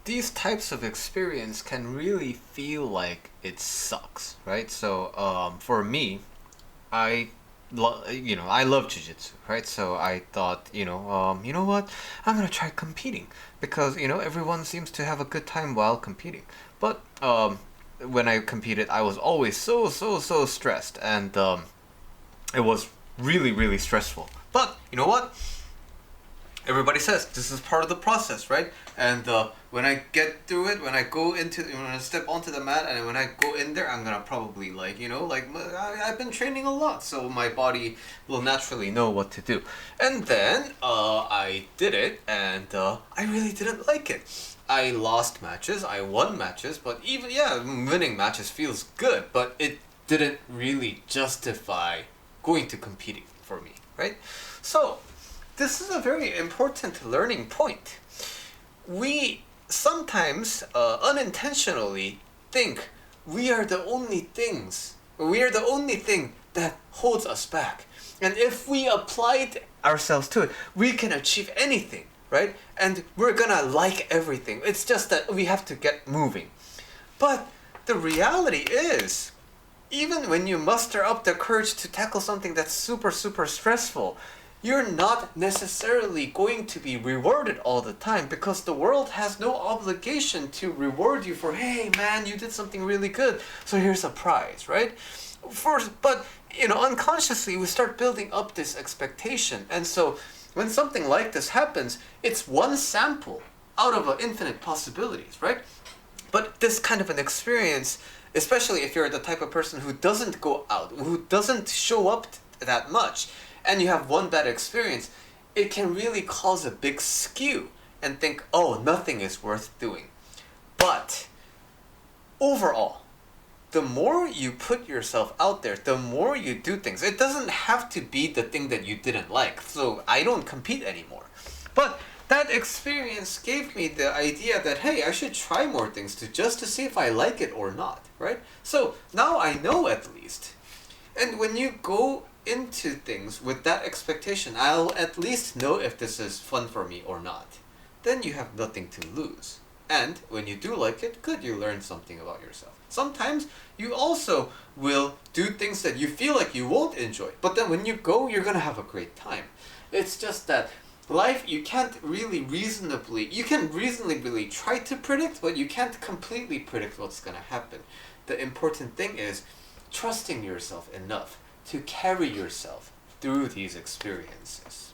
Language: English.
these types of experience can really feel like it sucks, right? So for me, I I love jiu-jitsu, right? So I thought, you know what? I'm gonna try competing because everyone seems to have a good time while competing. But when I competed, I was always so stressed, and it was really really stressful. But you know what? Everybody says this is part of the process, right? And when I get through it, when I step onto the mat, and when I go in there, I'm gonna probably I've been training a lot, so my body will naturally know what to do. And then I did it, and I really didn't like it. I lost matches, I won matches, but even winning matches feels good, but it didn't really justify going to competing for me, right? So this is a very important learning point. We sometimes unintentionally think we are the only thing that holds us back. And if we applied ourselves to it, we can achieve anything, right? And we're gonna like everything. It's just that we have to get moving. But the reality is, even when you muster up the courage to tackle something that's super stressful, you're not necessarily going to be rewarded all the time, because the world has no obligation to reward you for, hey man, you did something really good, so here's a prize, right? But unconsciously we start building up this expectation, and so when something like this happens, it's one sample out of infinite possibilities, right? But this kind of an experience, especially if you're the type of person who doesn't go out, who doesn't show up that much, and you have one bad experience, it can really cause a big skew and think, oh, nothing is worth doing. But overall, the more you put yourself out there, the more you do things. It doesn't have to be the thing that you didn't like. So I don't compete anymore. But that experience gave me the idea that, hey, I should try more things just to see if I like it or not, right? So now I know, at least. And when you go into things with that expectation, I'll at least know if this is fun for me or not. Then you have nothing to lose. And when you do like it, good, you learn something about yourself. Sometimes you also will do things that you feel like you won't enjoy, but then when you go, you're gonna have a great time. It's just that life, you can reasonably try to predict, but you can't completely predict what's gonna happen. The important thing is trusting yourself enough to carry yourself through these experiences.